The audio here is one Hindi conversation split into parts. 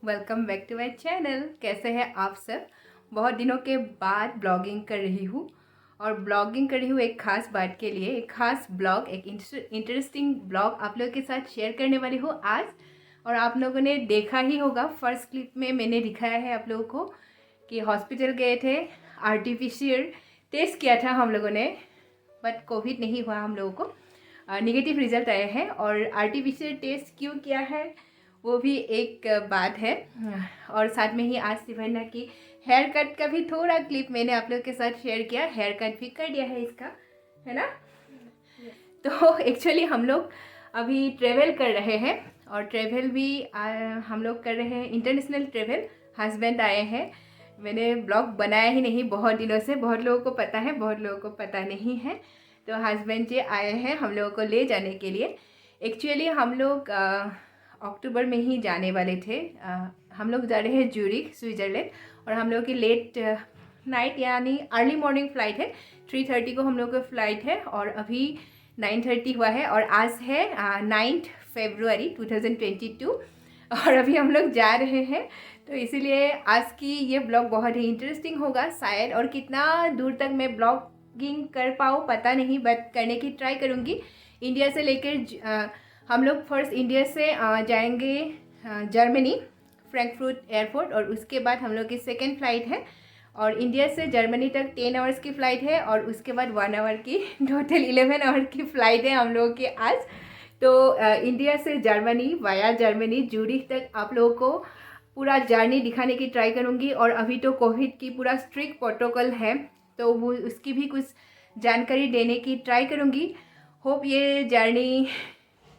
Welcome back to my channel. कैसे हैं आप सब? बहुत दिनों के बाद ब्लॉगिंग कर रही हूँ और ब्लॉगिंग कर रही हूँ एक ख़ास बात के लिए। एक ख़ास ब्लॉग, एक इंटरेस्टिंग ब्लॉग आप लोगों के साथ शेयर करने वाली हूँ आज। और आप लोगों ने देखा ही होगा, फर्स्ट क्लिप में मैंने दिखाया है आप लोगों को कि हॉस्पिटल गए थे, आरटीपीसीआर टेस्ट किया था हम लोगों ने, बट कोविड नहीं हुआ हम लोगों को, नेगेटिव रिजल्ट आए हैं। और आरटीपीसीआर टेस्ट क्यों किया है वो भी एक बात है। और साथ में ही आज सिवन्ना की हेयर कट का भी थोड़ा क्लिप मैंने आप लोगों के साथ शेयर किया। हेयर कट भी कर दिया है इसका, है ना? तो एक्चुअली हम लोग अभी ट्रेवल कर रहे हैं और ट्रेवल भी हम लोग कर रहे हैं, इंटरनेशनल ट्रेवल। हस्बैंड आए हैं। मैंने ब्लॉग बनाया ही नहीं बहुत दिनों से, बहुत लोगों को पता है, बहुत लोगों को पता नहीं है। तो हस्बैंड जी आए हैं हम लोगों को ले जाने के लिए। एक्चुअली हम लोग अक्टूबर में ही जाने वाले थे। हम लोग जा रहे हैं ज्यूरिख, स्विट्ज़रलैंड। और हम लोग की लेट नाइट यानी अर्ली मॉर्निंग फ़्लाइट है। 3:30 को हम लोग का फ़्लाइट है और अभी 9:30 हुआ है और आज है 9 फरवरी 2022 और अभी हम लोग जा रहे हैं। तो इसीलिए आज की ये ब्लॉग बहुत ही इंटरेस्टिंग होगा शायद। और कितना दूर तक मैं ब्लॉगिंग कर पाऊँ पता नहीं, बट करने की ट्राई करूँगी। इंडिया से लेकर हम लोग फर्स्ट इंडिया से जाएंगे जर्मनी, फ्रैंकफर्ट एयरपोर्ट, और उसके बाद हम लोग की सेकेंड फ़्लाइट है। और इंडिया से जर्मनी तक 10 आवर्स की फ़्लाइट है और उसके बाद 1 आवर की, टोटल 11 आवर की फ़्लाइट है हम लोगों की आज। तो इंडिया से जर्मनी, वाया जर्मनी, ज्यूरिख तक आप लोगों को पूरा जर्नी दिखाने की ट्राई करूँगी। और अभी तो कोविड की पूरा स्ट्रिक्ट प्रोटोकॉल है, तो वो उसकी भी कुछ जानकारी देने की ट्राई करूँगी। होप ये जर्नी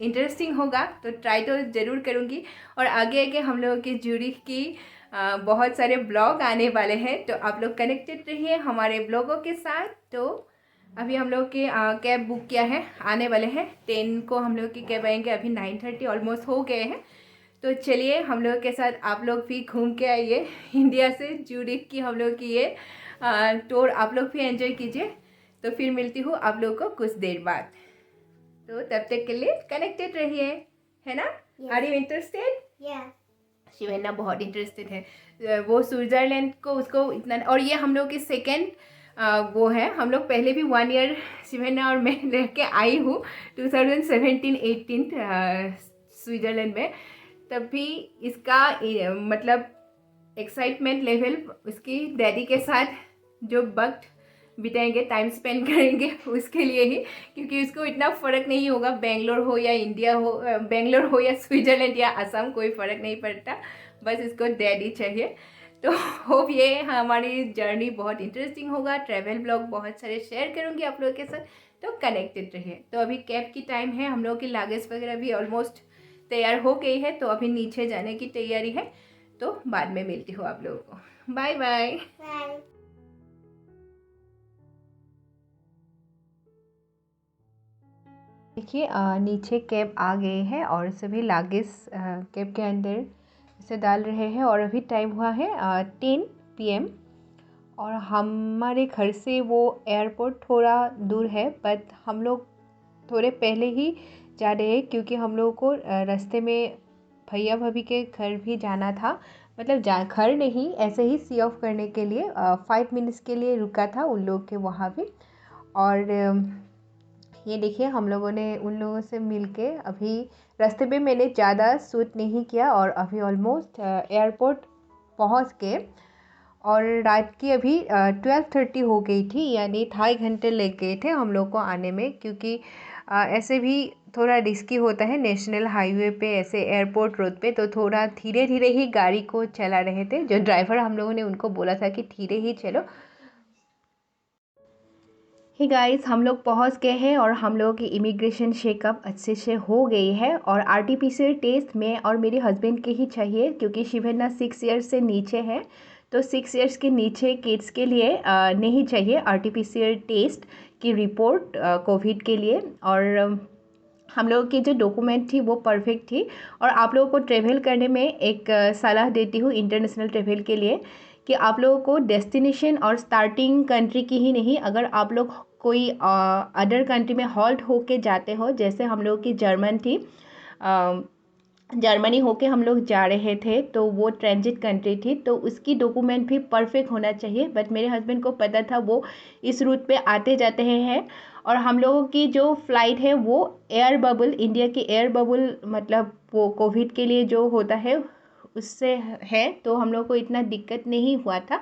इंटरेस्टिंग होगा, तो ट्राई तो ज़रूर करूँगी। और आगे आगे हम लोगों के ज्यूरिख की बहुत सारे ब्लॉग आने वाले हैं, तो आप लोग कनेक्टेड रहिए हमारे ब्लॉगों के साथ। तो अभी हम लोग के कैब बुक किया है, आने वाले हैं 10 को हम लोग की कैब आएंगे। अभी 9:30 ऑलमोस्ट हो गए हैं। तो चलिए हम लोग के साथ आप लोग भी घूम के आइए इंडिया से ज्यूरिख की हम लोग की ये टूर आप लोग भी एंजॉय कीजिए। तो फिर मिलती हूँ आप लोग को कुछ देर बाद। तो तब तक के लिए कनेक्टेड रहिए, है ना? Are you interested? शिवेना बहुत इंटरेस्टेड है। वो स्विट्ज़रलैंड को उसको इतना, और ये हम लोग की सेकेंड वो है। हम लोग पहले भी 1 ईयर शिवेना और मैं रह के आई हूँ 2017-18 स्विट्ज़रलैंड में। तब भी इसका मतलब एक्साइटमेंट लेवल, उसकी डैडी के साथ जो वक्त बिताएंगे, टाइम स्पेंड करेंगे उसके लिए ही, क्योंकि उसको इतना फ़र्क नहीं होगा बेंगलोर हो या इंडिया हो, बेंगलोर हो या स्विट्ज़रलैंड या असम, कोई फ़र्क नहीं पड़ता, बस इसको डैडी चाहिए। तो होप ये हमारी जर्नी बहुत इंटरेस्टिंग होगा। ट्रैवल ब्लॉग बहुत सारे शेयर करूँगी आप लोगों के साथ, तो कनेक्टेड रहिए। तो अभी कैब की टाइम है, हम लोगों की लागेज वगैरह भी ऑलमोस्ट तैयार हो गई है, तो अभी नीचे जाने की तैयारी है। तो बाद में मिलती हूँ आप लोगों को। Bye bye. देखिए नीचे कैब आ गए हैं और सभी लागेज कैब के अंदर से डाल रहे हैं। और अभी टाइम हुआ है 10 PM। और हमारे घर से वो एयरपोर्ट थोड़ा दूर है, बट हम लोग थोड़े पहले ही जा रहे हैं क्योंकि हम लोगों को रास्ते में भैया भाभी के घर भी जाना था। मतलब घर नहीं, ऐसे ही सी ऑफ करने के लिए 5 मिनट्स के लिए रुका था उन लोग के वहाँ भी। और ये देखिए हम लोगों ने उन लोगों से मिलके अभी रास्ते में मैंने ज़्यादा शूट नहीं किया और अभी ऑलमोस्ट एयरपोर्ट पहुंच गए। और रात की अभी 12:30 हो गई थी, यानी 2.5 घंटे लग गए थे हम लोग को आने में, क्योंकि ऐसे भी थोड़ा रिस्की होता है नेशनल हाईवे पे, ऐसे एयरपोर्ट रोड पे। तो थोड़ा धीरे धीरे ही गाड़ी को चला रहे थे। जो ड्राइवर हम लोगों ने उनको बोला था कि धीरे ही चलो। हे गाइस, हम लोग पहुंच गए हैं और हम लोगों की इमिग्रेशन चेकअप अच्छे से हो गई है। और आरटीपीसीआर टेस्ट में और मेरे हस्बैंड के ही चाहिए, क्योंकि शिवेना 6 इयर्स से नीचे है। तो 6 इयर्स के नीचे किड्स के लिए नहीं चाहिए आरटीपीसीआर टेस्ट की रिपोर्ट कोविड के लिए। और हम लोगों की जो डॉक्यूमेंट थी वो परफेक्ट थी। और आप लोगों को ट्रेवल करने में एक सलाह देती हूँ इंटरनेशनल ट्रेवल के लिए, कि आप लोगों को डेस्टिनेशन और स्टार्टिंग कंट्री की ही नहीं, अगर आप लोग कोई अदर कंट्री में हॉल्ट होके जाते हो, जैसे हम लोग की जर्मन थी, जर्मनी होके हम लोग जा रहे थे, तो वो ट्रांजिट कंट्री थी, तो उसकी डॉक्यूमेंट भी परफेक्ट होना चाहिए। बट मेरे हस्बैंड को पता था वो इस रूट पे आते जाते हैं। और हम लोगों की जो फ़्लाइट है वो एयर बबल, इंडिया की एयर बबल, मतलब वो कोविड के लिए जो होता है उससे है, तो हम लोग को इतना दिक्कत नहीं हुआ था।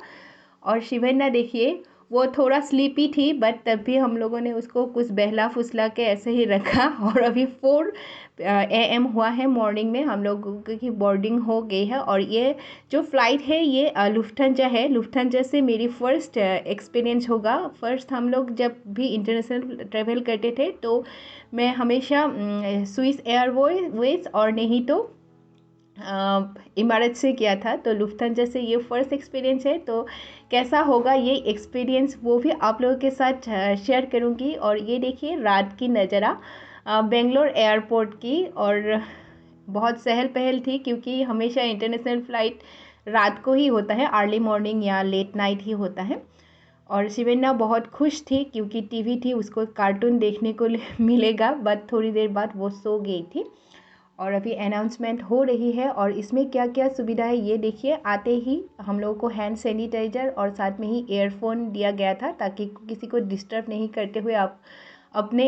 और शिवेन्ना देखिए, वो थोड़ा स्लीपी थी, बट तब भी हम लोगों ने उसको कुछ बहला फुसला के ऐसे ही रखा। और अभी 4 AM हुआ है मॉर्निंग में, हम लोगों की बोर्डिंग हो गई है। और ये जो फ़्लाइट है ये लुफ्थांजा है। लुफ्थांजा से मेरी फ़र्स्ट एक्सपीरियंस होगा। फ़र्स्ट हम लोग जब भी इंटरनेशनल ट्रैवल करते थे तो मैं हमेशा स्विस एयरवेज और नहीं तो इमारत से किया था। तो लुफ्थांजा से ये फ़र्स्ट एक्सपीरियंस है, तो कैसा होगा ये एक्सपीरियंस वो भी आप लोगों के साथ शेयर करूँगी। और ये देखिए रात की नज़ारा बेंगलोर एयरपोर्ट की। और बहुत सहल पहल थी क्योंकि हमेशा इंटरनेशनल फ़्लाइट रात को ही होता है, अर्ली मॉर्निंग या लेट नाइट ही होता है। और शिवेन्ना बहुत खुश थी क्योंकि टीवी थी, उसको कार्टून देखने को मिलेगा। बट थोड़ी देर बाद वो सो गई थी। और अभी अनाउंसमेंट हो रही है। और इसमें क्या क्या सुविधा है ये देखिए। आते ही हम लोगों को हैंड सैनिटाइज़र और साथ में ही ईयरफोन दिया गया था ताकि किसी को डिस्टर्ब नहीं करते हुए आप अपने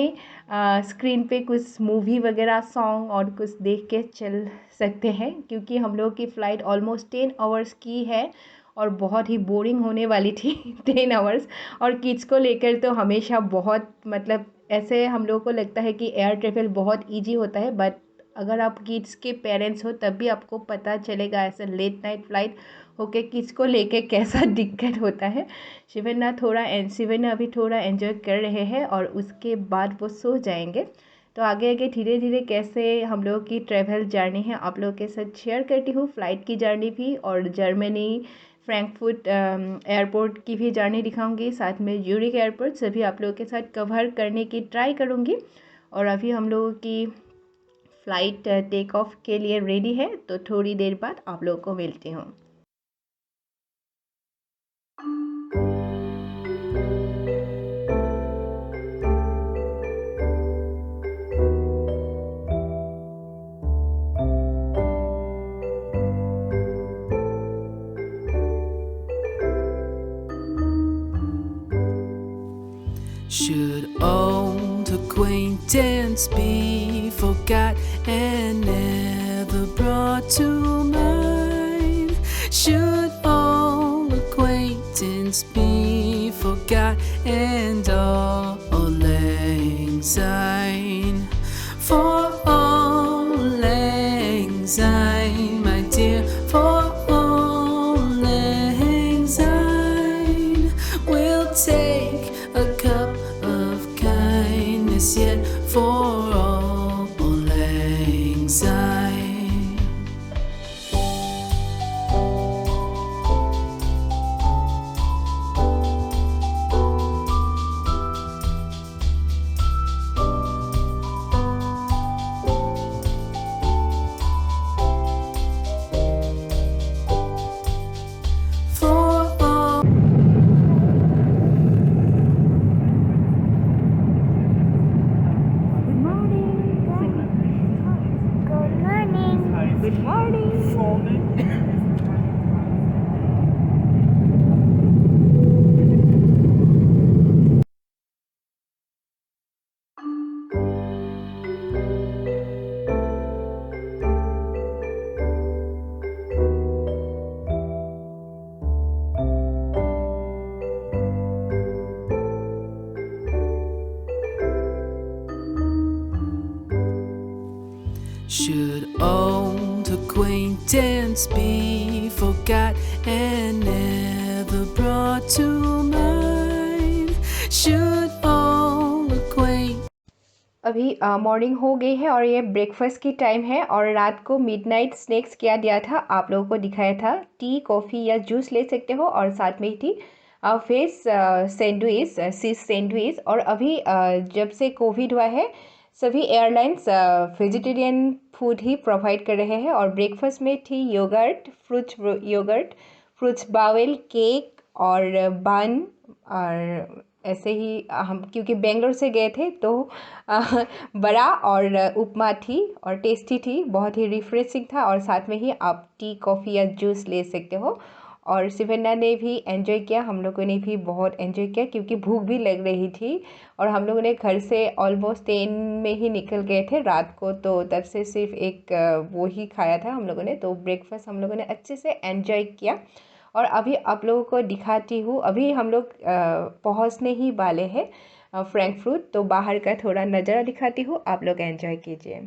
स्क्रीन पे कुछ मूवी वगैरह सॉन्ग और कुछ देख के चल सकते हैं। क्योंकि हम लोग की फ़्लाइट ऑलमोस्ट 10 आवर्स की है और बहुत ही बोरिंग होने वाली थी 10 आवर्स। और किड्स को लेकर तो हमेशा बहुत, मतलब ऐसे हम लोगों को लगता है कि एयर ट्रैवल बहुत ईजी होता है, बट अगर आप किड्स के पेरेंट्स हो तब भी आपको पता चलेगा ऐसे लेट नाइट फ़्लाइट होके किड्स को लेके कैसा दिक्कत होता है। शिवेन्ना अभी थोड़ा एंजॉय कर रहे हैं और उसके बाद वो सो जाएंगे। तो आगे आगे धीरे धीरे कैसे हम लोग की ट्रैवल जर्नी है आप लोगों के साथ शेयर करती हूँ। फ़्लाइट की जर्नी भी और जर्मनी फ्रैंकफर्ट एयरपोर्ट की भी जर्नी दिखाऊंगी, साथ में ज्यूरिख एयरपोर्ट सभी आप लोगों के साथ कवर करने की ट्राई करूँगी। और अभी हम लोगों की फ़्लाइट टेक ऑफ के लिए रेडी है, तो थोड़ी देर बाद आप लोगों को मिलती हूँ। Should old acquaintance be forgot and never brought to mind? Should old acquaintance be forgot and all lang syne? For all lang syne, my dear, for all lang syne, we'll take a cup of kindness yet for all lang syne. For all good morning. should old acquaintance be forgot and never brought to mind? Should old acquaintance अभी मॉर्निंग हो गई है और ये ब्रेकफास्ट की टाइम है। और रात को मिडनाइट स्नैक्स क्या दिया था आप लोगों को दिखाया था। टी कॉफ़ी या जूस ले सकते हो और साथ में ही थी वेज सैंडविच, सीज सैंडविच। और अभी जब से कोविड हुआ है सभी एयरलाइंस वेजिटेरियन फूड ही प्रोवाइड कर रहे हैं। और ब्रेकफास्ट में थी योगर्ट, फ्रूट्स बाउल, केक और बन और ऐसे ही हम क्योंकि बेंगलोर से गए थे तो बड़ा और उपमा थी और टेस्टी थी, बहुत ही रिफ्रेशिंग था। और साथ में ही आप टी कॉफ़ी या जूस ले सकते हो। और शिवन्ना ने भी एंजॉय किया, हम लोगों ने भी बहुत एंजॉय किया क्योंकि भूख भी लग रही थी। और हम लोगों ने घर से ऑलमोस्ट 10 में ही निकल गए थे रात को, तो तब से सिर्फ एक वो ही खाया था हम लोगों ने। तो ब्रेकफास्ट हम लोगों ने अच्छे से एंजॉय किया। और अभी आप लोगों को दिखाती हूँ, अभी हम लोग पहुँचने ही वाले हैं फ्रैंकफर्ट। तो बाहर का थोड़ा नज़ारा दिखाती हूँ, आप लोग एंजॉय कीजिए।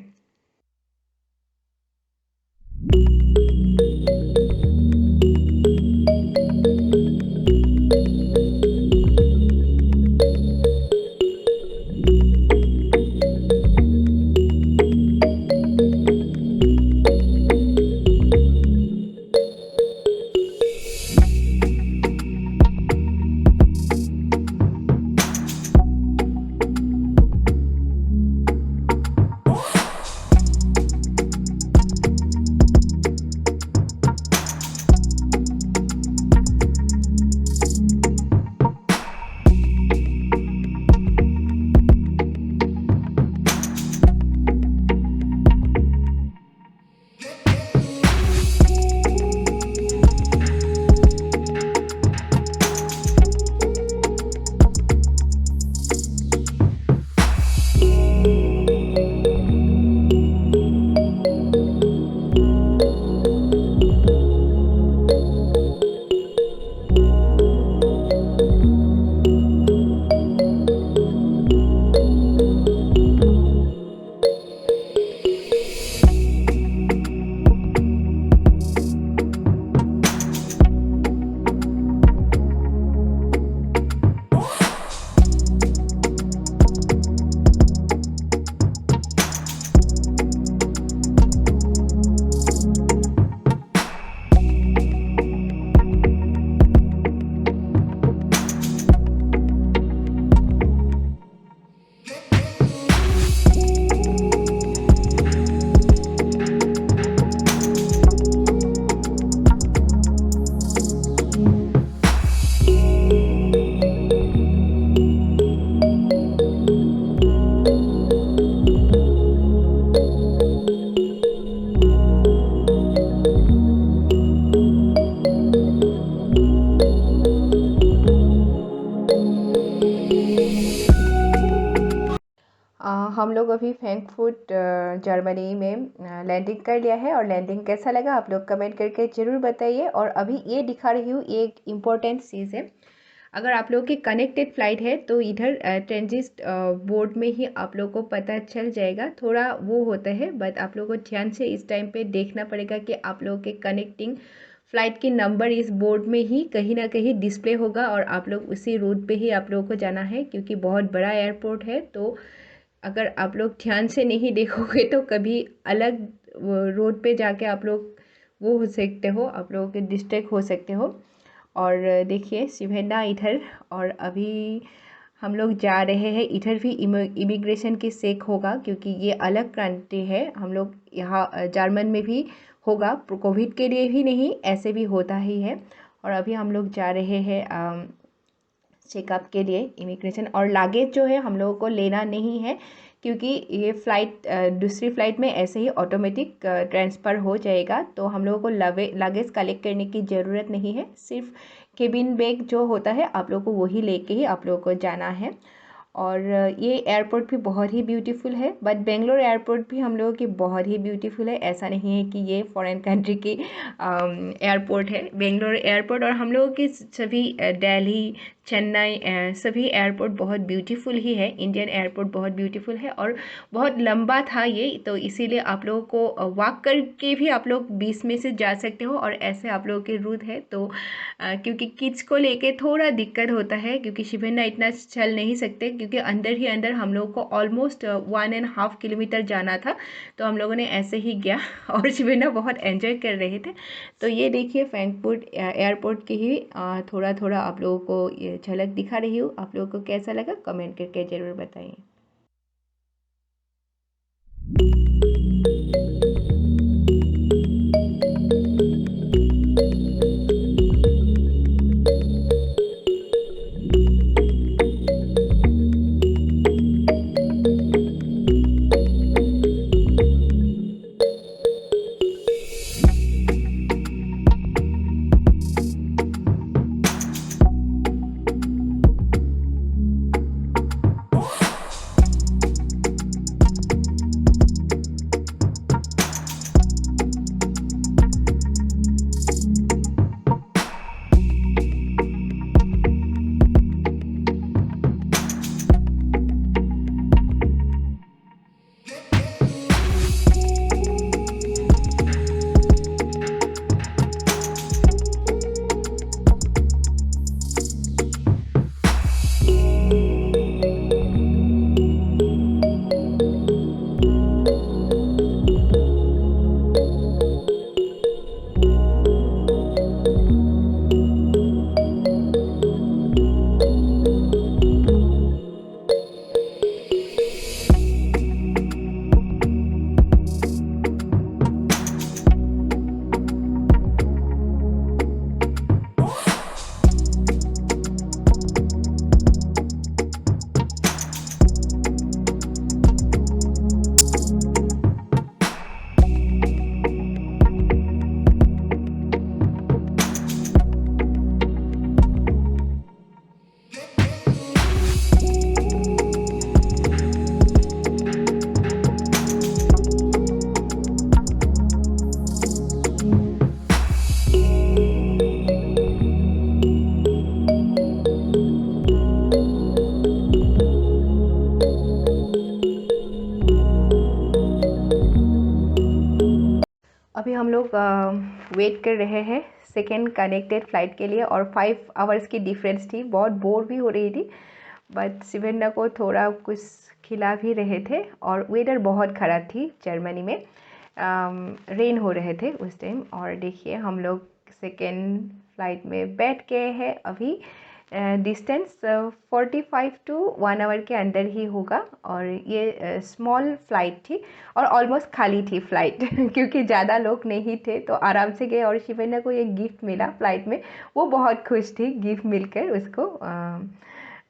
हम लोग अभी फ्रैंकफर्ट जर्मनी में लैंडिंग कर लिया है। और लैंडिंग कैसा लगा आप लोग कमेंट करके ज़रूर बताइए। और अभी ये दिखा रही हूँ, ये एक इम्पोर्टेंट चीज़ है। अगर आप लोग की कनेक्टेड फ़्लाइट है तो इधर ट्रांजिट बोर्ड में ही आप लोग को पता चल जाएगा, थोड़ा वो होता है। बट आप लोग को ध्यान से इस टाइम पे देखना पड़ेगा कि आप लोगों के कनेक्टिंग फ़्लाइट के नंबर इस बोर्ड में ही कहीं ना कहीं डिस्प्ले होगा। और आप लोग उसी रूट पे ही आप लोगों को जाना है क्योंकि बहुत बड़ा एयरपोर्ट है। तो अगर आप लोग ध्यान से नहीं देखोगे तो कभी अलग रोड पे जाके आप लोग वो हो सकते हो, आप लोगों के डिस्ट्रैक्ट हो सकते हो। और देखिए शिवेंना इधर, और अभी हम लोग जा रहे हैं। इधर भी इमिग्रेशन की चेक होगा क्योंकि ये अलग कंट्री है। हम लोग यहाँ जर्मन में भी होगा, कोविड के लिए भी नहीं, ऐसे भी होता ही है। और अभी हम लोग जा रहे हैं चेकअप के लिए इमिग्रेशन। और लागेज जो है हम लोगों को लेना नहीं है क्योंकि ये फ़्लाइट दूसरी फ़्लाइट में ऐसे ही ऑटोमेटिक ट्रांसफ़र हो जाएगा। तो हम लोगों को लागेज कलेक्ट करने की ज़रूरत नहीं है। सिर्फ केबिन बैग जो होता है आप लोगों को वही लेके ही आप लोगों को जाना है। और ये एयरपोर्ट भी बहुत ही ब्यूटीफुल है। बट बेंगलोर एयरपोर्ट भी हम लोगों की बहुत ही ब्यूटीफुल है, ऐसा नहीं है कि ये फॉरेन कंट्री की एयरपोर्ट है बेंगलोर एयरपोर्ट। और हम लोगों के सभी दिल्ली, चेन्नई सभी एयरपोर्ट बहुत ब्यूटीफुल ही है। इंडियन एयरपोर्ट बहुत ब्यूटीफुल है और बहुत लंबा था ये, तो इसीलिए आप लोगों को वॉक करके भी आप लोग 20 में से जा सकते हो। और ऐसे आप लोगों के रूट है। तो क्योंकि किड्स को लेके थोड़ा दिक्कत होता है क्योंकि शिवेंना इतना चल नहीं सकते क्योंकि अंदर ही अंदर हम लोगों को ऑलमोस्ट 1.5 किलोमीटर जाना था। तो हम लोगों ने ऐसे ही गया और शिवेंना बहुत एंजॉय कर रहे थे। तो ये देखिए फ्रैंकफर्ट एयरपोर्ट की ही थोड़ा थोड़ा आप लोगों को ये झलक दिखा रही हूँ। आप लोगों को कैसा लगा कमेंट करके ज़रूर बताइए। हम लोग वेट कर रहे हैं सेकेंड कनेक्टेड फ़्लाइट के लिए और 5 आवर्स की डिफरेंस थी। बहुत बोर भी हो रही थी, बट शिवेंद्र को थोड़ा कुछ खिला भी रहे थे। और वेदर बहुत ख़राब थी जर्मनी में, रेन हो रहे थे उस टाइम। और देखिए हम लोग सेकेंड फ़्लाइट में बैठ गए हैं अभी। डिस्टेंस 45 टू 1 आवर के अंदर ही होगा। और ये स्मॉल फ़्लाइट थी और ऑलमोस्ट खाली थी फ़्लाइट क्योंकि ज़्यादा लोग नहीं थे, तो आराम से गए। और शिवेंद्र को ये गिफ्ट मिला फ़्लाइट में, वो बहुत खुश थी गिफ्ट मिलकर उसको।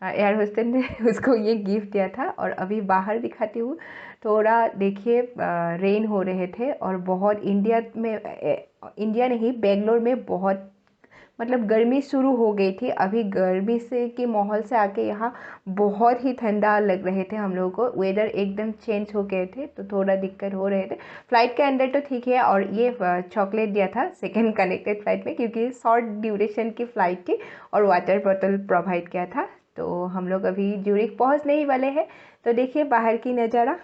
एयर होस्टेस ने उसको ये गिफ्ट दिया था। और अभी बाहर दिखाती हूँ, थोड़ा देखिए रेन हो रहे थे और बहुत इंडिया नहीं, बेंगलोर में बहुत मतलब गर्मी शुरू हो गई थी। अभी गर्मी से के माहौल से आके यहाँ बहुत ही ठंडा लग रहे थे हम लोगों को। वेदर एकदम चेंज हो गए थे, तो थोड़ा दिक्कत हो रहे थे। फ़्लाइट के अंदर तो ठीक है। और ये चॉकलेट दिया था सेकंड कनेक्टेड फ़्लाइट में, क्योंकि शॉर्ट ड्यूरेशन की फ़्लाइट थी। और वाटर बॉटल प्रोवाइड किया था। तो हम लोग अभी ज्यूरिख पहुँचने ही वाले हैं। तो देखिए बाहर की नज़ारा।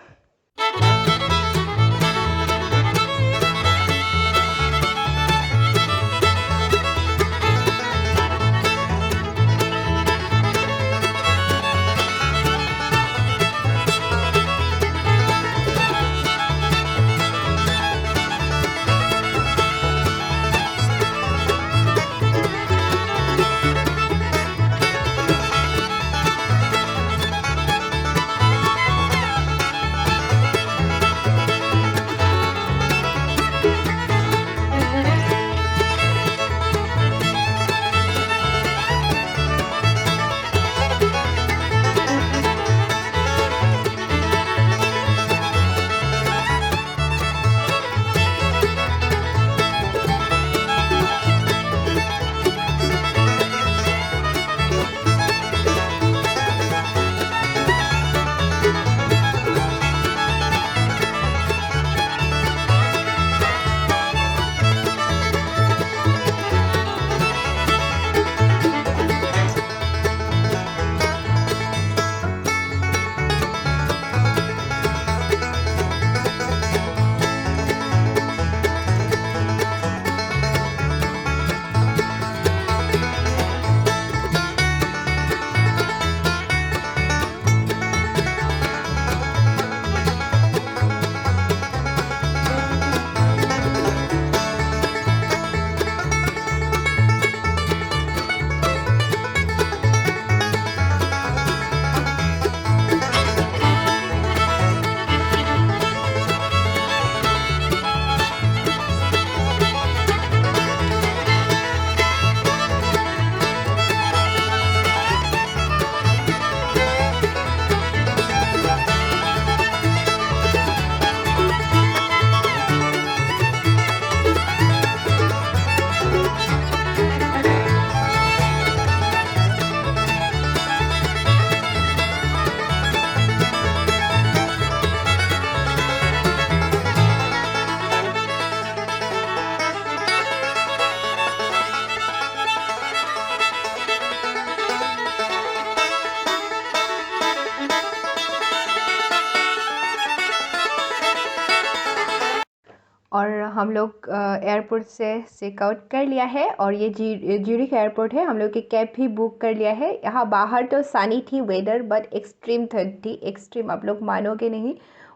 और हम लोग एयरपोर्ट से चेकआउट कर लिया है। और ये ज्यूरिख एयरपोर्ट है। हम लोग की कैब भी बुक कर लिया है। यहाँ बाहर तो सनी थी वेदर, बट एक्सट्रीम ठंड थी। एक्सट्रीम आप लोग मानोगे नहीं,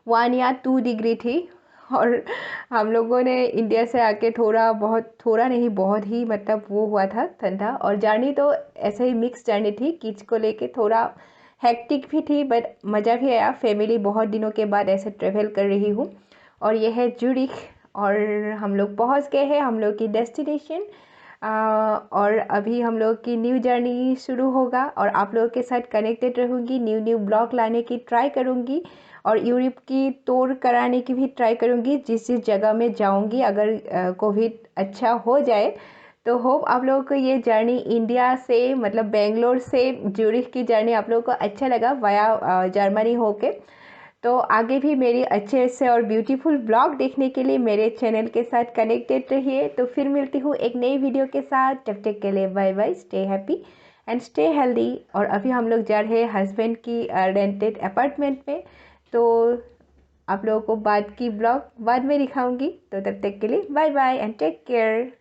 1 या 2 डिग्री थी। और हम लोगों ने इंडिया से आके थोड़ा नहीं बहुत ही मतलब वो हुआ था ठंडा। और जर्नी तो ऐसे ही मिक्स जर्नी थी, किड्स को लेके थोड़ा हेक्टिक भी थी, बट मज़ा भी आया। फैमिली बहुत दिनों के बाद ऐसे ट्रेवल कर रही हूँ। और ये है ज्यूरिख और हम लोग पहुंच गए हैं हम लोग की डेस्टिनेशन। और अभी हम लोग की न्यू जर्नी शुरू होगा और आप लोगों के साथ कनेक्टेड रहूँगी। न्यू ब्लॉग लाने की ट्राई करूँगी और यूरोप की टूर कराने की भी ट्राई करूँगी जिस जगह में जाऊँगी। अगर कोविड अच्छा हो जाए तो होप आप लोगों को ये जर्नी इंडिया से मतलब बेंगलोर से ज्यूरिख की जर्नी आप लोगों को अच्छा लगा वाया जर्मनी होके। तो आगे भी मेरी अच्छे से और ब्यूटीफुल ब्लॉग देखने के लिए मेरे चैनल के साथ कनेक्टेड रहिए। तो फिर मिलती हूँ एक नई वीडियो के साथ। तब तक के लिए bye bye, stay happy and stay healthy. और अभी हम लोग जा रहे हैं हस्बैंड की रेंटेड अपार्टमेंट में। तो आप लोगों को बाद की ब्लॉग बाद में दिखाऊंगी। तो तब तक के लिए bye bye and take care.